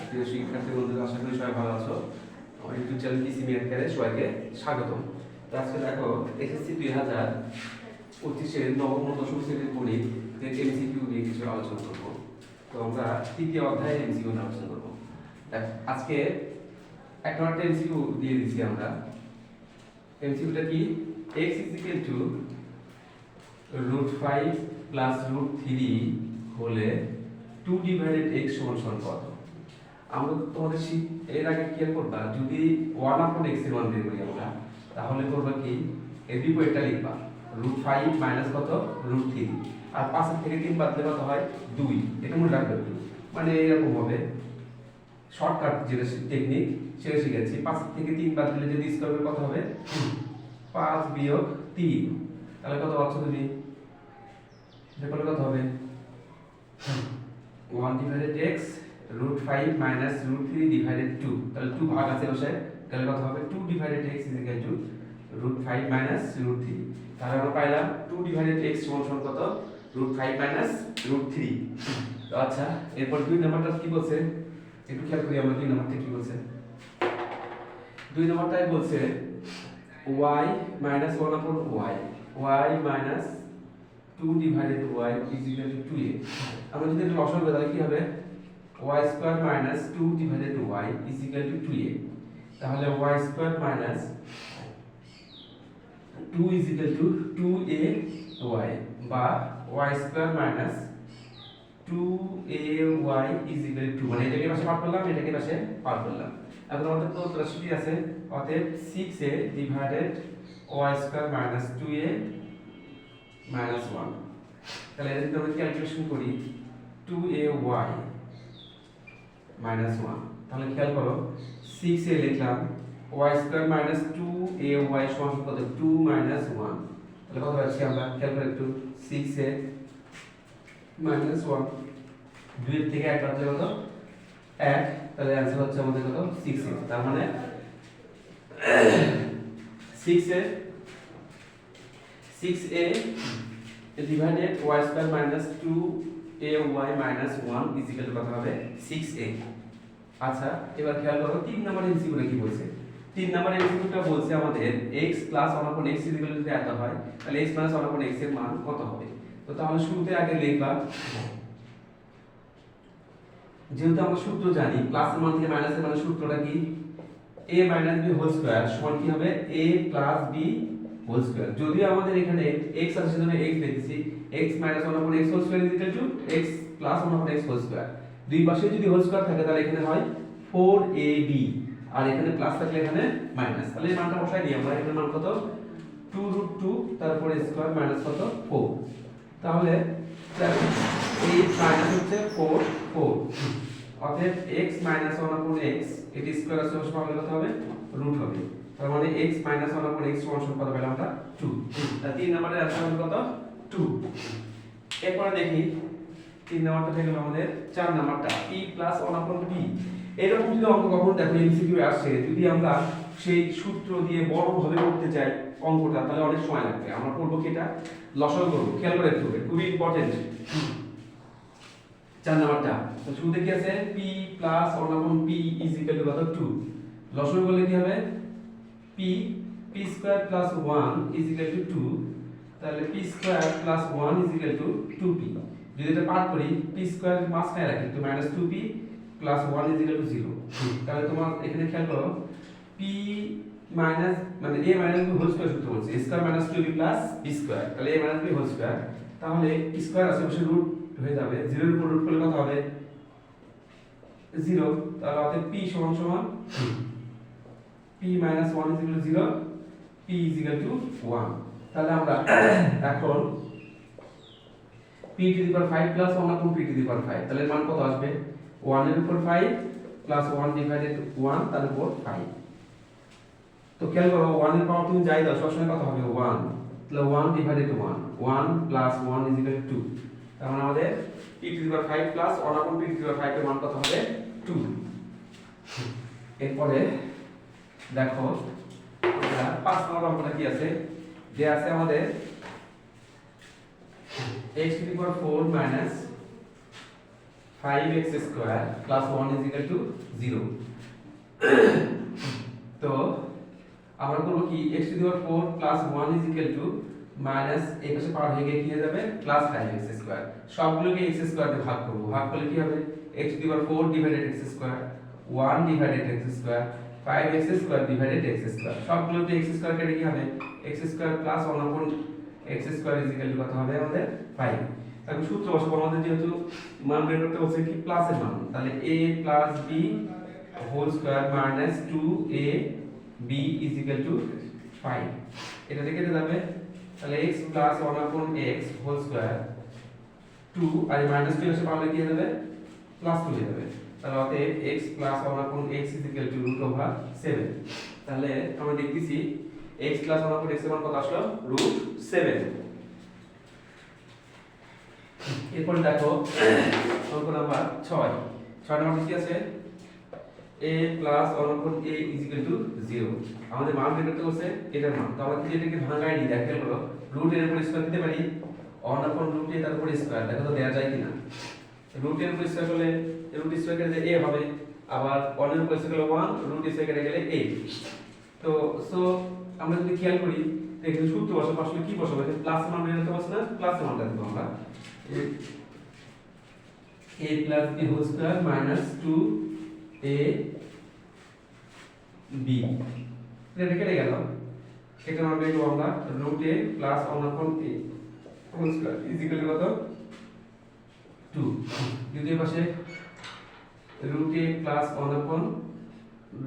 প্রিয় শিক্ষার্থী বন্ধুরা, আশা করি সবাই ভালো আছো। আমার ইউটিউব চ্যানেল পিসি ম্যাথে সবাইকে স্বাগতম। তো আজকে দেখো এসএসসি 2025 নবম ও দশম শ্রেণীর গণিত এমসিকিউ নিয়ে কিছু আলোচনা করব। তো আমরা তৃতীয় অধ্যায়ের এমসিকিউ নিয়ে আলোচনা করব। আজকে একটা এমসিকিউ দিয়ে দিচ্ছি আমরা। এমসিকিউটা কি? x √5 প্লাস √3 হলে 2/x সমান কত? আমরা তোমাদের এর আগে কি করবা, যদি 1/x এর মান বের করি আমরা, তাহলে করবা কি, এর বিপরীতটা লিখবা √5 মাইনাস কত, √3, আর 5 থেকে 3 বাদ দিলে কত হয়, 2। এটা মনে রাখবে, মানে এরকম হবে। শর্টকাট যেটা টেকনিক সেটা শিখেছি। 5 থেকে 3 বাদ দিলে যদি স্কয়ার কত হবে, 5 বিয়োগ 3, তাহলে কত পাচ্ছ তুমি? দেখো কত হবে, 1/x √5 মাইনাস √3 ডিভাইডেড 2, তাহলে 2 ভাগ আছে বসে, তাহলে কত হবে 2/x √5 মাইনাস √3। তাহলে আমরা পাইলাম 2/x সমান কত, √5 মাইনাস √3। তো আচ্ছা, এরপর 2 নাম্বারটা কি বলছে একটু খেয়াল করি আমরা। 2 নাম্বারটা কি বলছে? 2 নাম্বারটাই বলছে y minus 1/y, y minus 2/y is equal to 2a। আমরা যদি এটা লসাগু করি তাহলে কি হবে, y square minus 2/y is equal to 2a। তাহলে y square minus 2 is equal to 2ay, বা y square minus 2ay is equal to, মানে এটাকে পাশে পার করলাম, এটাকে পাশে পার করলাম। এখন আমাদের তো রাশিটি আছে, অতএব 6a divided y square minus 2a minus 1। তাহলে যদি আমরা ক্যালকুলেশন করি 2ay মাইনাস 1, তাহলে খেয়াল করো 6a লিখলাম, y স্কয়ার মাইনাস 2ay সমান কত, 2 মাইনাস 1। তাহলে কত পাচ্ছি আমরা, খেয়াল করে একটু, 6a মাইনাস 1, 2 এর থেকে 1 বাদ দিলে কত, 1। তাহলে आंसर হচ্ছে আমাদের কত, 6a। তার মানে 6a divided y square minus 2ay minus 1 is equal two কত হবে, 6a। আচ্ছা, এবার খেয়াল করো 3 নম্বর এমসিকিউটা কি বলছে। 3 নম্বর এমসিকিউটা বলছে আমাদের x plus 1/x is equal two, যদি এত হয় তাহলে x প্লাস 1/x এর মান কত হবে। তো তাহলে শুরুতে আগে লিখবা, যেহেতু আমরা সূত্র জানি প্লাসের মান থেকে মাইনাসের মানের সূত্রটা কি, a minus b whole square সমান কি হবে, a plus b whole square. যদিও আমাদের এখানে x আছে সেজন্য x লিখেছি, x minus 1/x whole square is equal to x plus 1/x whole square. দুই পাশে যদি হোল স্কয়ার থাকে তাহলে এখানে হয় 4ab, আর এখানে প্লাস থাকলে এখানে মাইনাস। তাহলে এই মানটা বসাই দিই আমরা। এখানে মান কত, 2√2 তারপরে স্কয়ার মাইনাস কত, 4। তাহলে এই মাইনাস হচ্ছে 4। অতএব x মাইনাস 1/x এটি স্কয়ার আছে সমান কত হবে, রুট হবে। তার মানে x মাইনাস 1/x সমান কত পেলাম আমরা, 2। তাহলে 3 নম্বরের आंसर হবে কত, 2। এরপর দেখি 3 নম্বরটা থেকে আমাদের 4 নম্বরটা p প্লাস 1/p। এরকম যদি অঙ্ক কখনো দেখো এমসিকিউ আসে, যদি আমরা সেই সূত্র দিয়ে বড় ভাবে করতে চাই অঙ্কটা, তাহলে অনেক সময় লাগবে। আমরা করব কি, এটা লসাগু করব। খেয়াল করে দেখতে হবে, খুবই ইম্পর্টেন্ট। 4 নাম্বারটা তো শুরুতে কি আছে, p plus 1/p is equal two কত, 2। লসাগু করলে কি হবে, p square plus 1 is equal to 2। তাহলে p square plus 1 is equal two 2p। যদি এটা পার্ট করি, p স্কয়ার মাঝখানে রাখি তো minus 2p plus 1 is equal to 0। তাহলে তোমার এখানে খেয়াল করো, p মাইনাস মানে a minus b whole square সূত্র বলছে, a square minus 2b plus b square. তাহলে a minus b whole square, তাহলে স্কয়ার আশেপাশে রুট হয়ে যাবে, 0 এর উপর রুট করলে কত হবে, 0। তাহলে অতএব p সমান সমান p minus 1 is equal to 0, p is equal to 1। তাহলে আমরা এখন p to the power 5 plus 1/p to the power 5, তাহলে মান কত আসবে, 1 এর উপর 5 প্লাস 1 ডিভাইডেড 1 তার উপর 5। তো খেয়াল করো 1 এর পাওয়ার তুমি যাই দাও সবসময় কত হবে, 1। তাহলে 1 divided 1, 1 plus 1 is equal to 2। তার মানে আমাদের p to the power 5 plus 1/p to the power 5 এর মান কত হবে, 2। এরপরে দেখো 5 নম্বর অঙ্কটা কি আছে, যে আছে আমাদের x two the power 4 minus 5x square plus 1 is equal to 0। তো আমরা করব কি x two the power 4 plus 1 is equal two minus এই পাশে পাওয়ার হয়ে গিয়ে কি হয়ে যাবে প্লাস 5x স্কয়ার। সবগুলোকে x স্কয়ার দিয়ে ভাগ করব, ভাগ করলে কি হবে x two the power 4 divided x square 1 divided x square 5x square divided x square. সবগুলোতে x স্কয়ার কেটে কি হবে x square plus 1 upon x square is equal two কত হবে আমাদের 5। তাহলে সূত্র বসাবো, আমাদের যেহেতু মান বের করতে বলছে কি প্লাসের মান, তাহলে a plus b whole square minus 2a b is equal to 5। এটা থেকে কেটে যাবে, তাহলে x plus 1 upon x whole square 2 আর মাইনাস 2 এসে পারলে কি হয়ে যাবে প্লাস 2 হয়ে যাবে। তাহলে অতএব x plus 1 upon x is equal to root over 7। তাহলে আমরা দেখতেছি x প্লাস 1 upon x এর মান কত আসলো রুট 7। এরপর দেখো অঙ্ক নাম্বার 6 নাম্বার কি আছে a plus 1 upon a is equal to 0। আমাদের মান বের করতে বলছে এটার মান, তো আমরা কি এটাকে ভাঙাই নি দেখে হলো রুট এর উপর স্কয়ার দিতে পারি 1 upon রুট a তার উপর স্কয়ার, দেখো তো দেয়া যায় কিনা। রুট এর উপর স্কয়ার করলে রুট স্কয়ার কেটে a হবে, আবার 1 এর উপর স্কয়ার করলে 1 রুট স্কয়ার কেটে গেলে a। তো সো আমরা যদি খেয়াল করি এখানে সূত্র বসাবো, আসলে কি বসাবো এখানে প্লাস মান বের করতে বলছে না, প্লাস মানটা দেব আমরা a plus b whole square minus 2a b। এটা কেটে গেল, এটা আমরা বের করব আমরা root a plus 1 upon a whole square is equal to কত 2। দ্বিতীয় পাশে root a plus 1 upon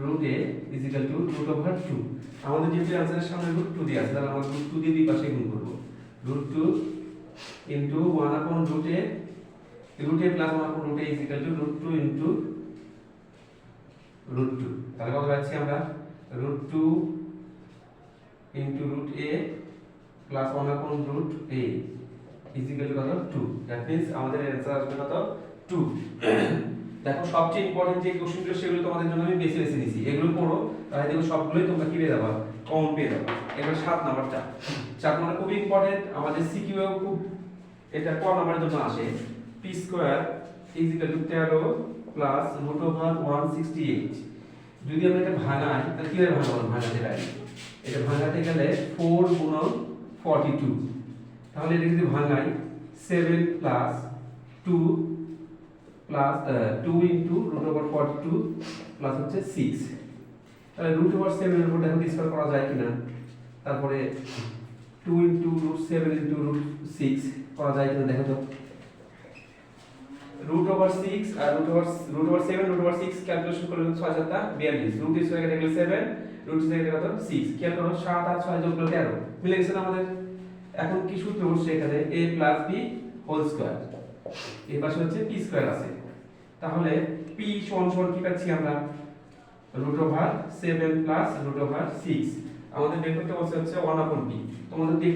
root a is equal to root over 2। আমাদের যেহেতু आंसरेর সামনে root 2 দিয়ে আছে, তাহলে আমরা root 2 দিয়ে দুই পাশে গুণ করব, root 2 into 1 upon root a root a plus 1 upon root a is equal to root 2 into root 2। তাহলে কত পাচ্ছি আমরা root 2 into root a plus 1 upon root a is equal to কত 2। দ্যাট মিন্স আমাদের आंसर আসবে কত 2। দেখো সবচেয়ে ইম্পর্টেন্ট যে কোশ্চেনগুলো সেগুলো তোমাদের জন্য আমি বেশি বেশি নিয়েছি, এগুলো পড়ো তাহলে দেখো সবগুলোই তোমরা কি পেয়ে যাবে কমন পেয়ে যাবে। এবার 7 নাম্বারটা, 7 নাম্বার খুব ইম্পর্টেন্ট, আমাদের সিকিউ এও খুব এটা ক নাম্বারের জন্য আসে p square is equal to 13 plus root over 168। যদি আমরা এটা ভাঙাই তাহলে কিভাবে ভাঙাবো, ভাঙাতে পারি এটা ভাঙাতে গেলে 4 গুণন 42, তাহলে এটা যদি ভাঙাই 7 plus 2 plus 2 into root over 42 plus হচ্ছে 6। তাহলে রুট ওভার 7 এর উপর দেখো স্কয়ার করা যায় কিনা, তারপরে 2 ইনটু রুট 7 ইনটু রুট 6 করা যায় কিনা দেখো তো। root over 6 আর root over 7 root over 6 calculation করলে 6 7 42 root স্কয়ার কেটে গেলে 7 root স্কয়ার কেটে কত 6। খেয়াল করো 7 আর 6 যোগ করলে 13 মিলে গেছে না আমাদের। এখন কি সূত্র বলছে এখানে a plus b whole square, এই পাশে হচ্ছে p স্কয়ার আছে, তাহলে p সমান সমান কি পাচ্ছি আমরা root over 7 plus root over 6। আমাদের বের করতে বলছে হচ্ছে 1 upon p। তোমাদের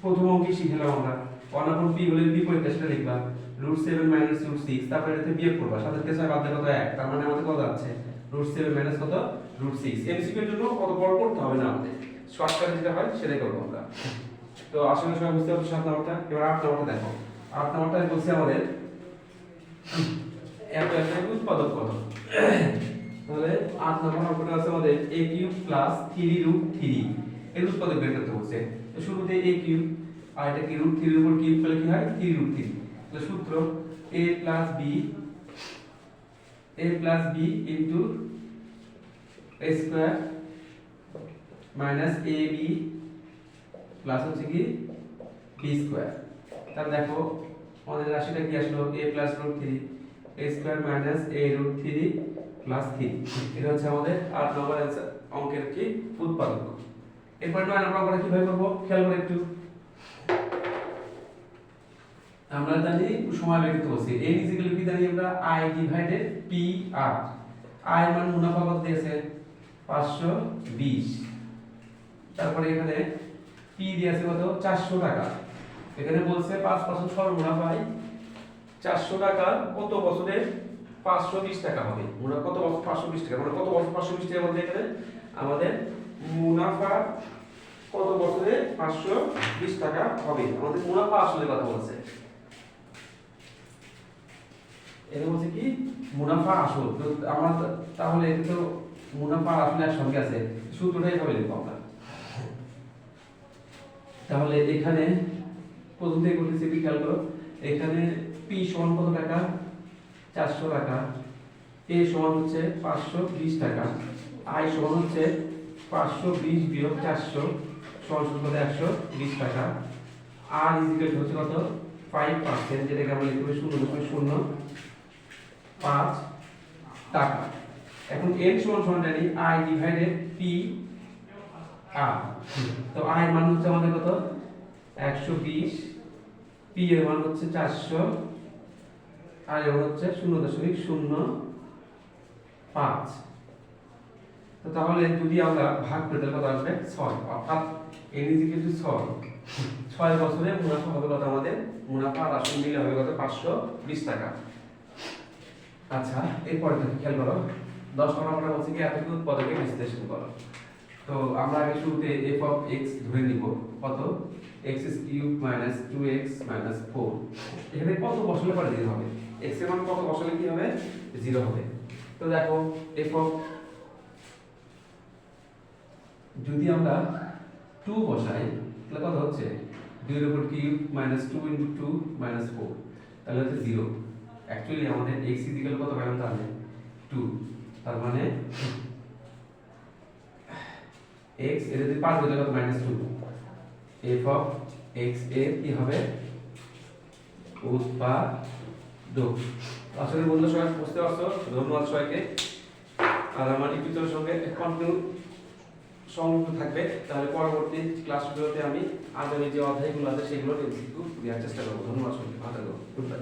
প্রথম অঙ্কে শিখলাম আমরা 1 upon p হলে বিপরীত সেটা লিখবা root 7 minus root 6, তারপরে এটাতে বিয়োগ করবা, সাথে থেকে 6 বাদ দিলে কত 1, তার মানে আমাদের কত আছে root 7 minus কত root 6। এমসিকিউ এর জন্য কত বড় করতে হবে না, আমাদের শর্টকাটে যেটা হয় সেটাই করব আমরা। তো আসলে সবাই বুঝতে পারছো 7 নাম্বারটা। এবার 8 নাম্বারটা দেখো, 8 নাম্বারটা বলছে আমাদের এত একটা উৎপাদক কত। তাহলে 8 নাম্বার অঙ্কটা আছে আমাদের a কিউব প্লাস 3 রুট 3 এর উৎপাদক বের করতে বলছে। তো শুরুতে a কিউব আর এটা কি রুট 3 এর উপর কিউব করলে কি হয় 3 রুট 3। তাহলে সূত্র a plus b into a square minus ab plus হচ্ছে কি b square। তাহলে দেখো আমাদের রাশিটা কি আসলো a plus root 3 a square minus a root 3 plus 3। এটা হচ্ছে আমাদের 8 নম্বর অঙ্কের কি উৎপাদক। এরপর 9 নম্বর অঙ্কটা কিভাবে করব খেয়াল করে একটু। আমরা জানি সময় বের করতে বলছি n ইকুয়াল কি জানি আমরা i divided p r। i মান মুনাফা কত দিয়েছে 520, তারপরে এখানে p দিয়েছে কত 400 টাকা। এখানে বলছে 5% সরল মুনাফায় 400 টাকা কত বছরে 520 টাকা হবে। মুনাফা কত বছর 520 টাকা, মানে কত বছর 520 টাকা বলতে এখানে আমাদের মুনাফা কত বছরে 520 টাকা হবে। আমাদের মুনাফা আসলে কথা বলছে। এটা বলছে কি মুনাফা আসল। তো আমরা তাহলে এটা তো মুনাফা আসলে একসঙ্গে আছে, সূত্রটাই হবে লিখবো আমরা। তাহলে এখানে প্রথম থেকে করতেছি কি খেয়াল করো, এখানে পি সমান কত টাকা, 400 টাকা, এ সমান হচ্ছে 520 টাকা, আই সমান হচ্ছে 520 বিয়োগ 400 সমান কত 120 টাকা, আর ইজিক্যাল হচ্ছে কত 5%, যেটাকে আমরা লিখব 0.05 টাকা। এখন এন সমান সমান জানি আই ডিভাইডেড পি আর। তো আই এর মান হচ্ছে আমাদের কত 120, পি এর মান হচ্ছে 400, আর এর মান হচ্ছে 0.05। তো তাহলে যদি আমরা ভাগ করে তাহলে কত আসবে 6, অর্থাৎ n = 6। 6 বছরে মুনাফা হবে কত আমাদের, মুনাফা আর আসল মিলে হবে কত 520 টাকা। আচ্ছা এরপর খেয়াল করো 10 নম্বরটা বলছে কি এতটুকু উৎপাদকে বিশ্লেষণ করো। তো আমরা আগে শুরুতে f of x ধরে নিব কত x³ - 2x - 4। এখানে কত বসালে পরে 0 হবে, x এর মান কত বসালে কি হবে 0 হবে। তো দেখো f of, যদি আমরা 2 বসাই তাহলে কত হচ্ছে 2 এর উপর কিউব - 2 * 2 - 4, তাহলে হচ্ছে 0। অ্যাকচুয়ালি আমাদের x = কত পেলাম তাহলে 2, তার মানে x এর যদি 5 হলে কত -2, f of x এর কি হবে উৎপাদক। আসলে বন্ধু সবাই বুঝতে পারছো, ধন্যবাদ সবাইকে। আর আমার ইউটিউবের সঙ্গে কন্টিনিউ সংযুক্ত থাকবে, তাহলে পরবর্তী ক্লাসগুলোতে আমি আগামী যে অধ্যায়গুলো আছে সেগুলো একটু দেওয়ার চেষ্টা করবো। ধন্যবাদ সবাইকে, ভালো থাকো, গুড বাই।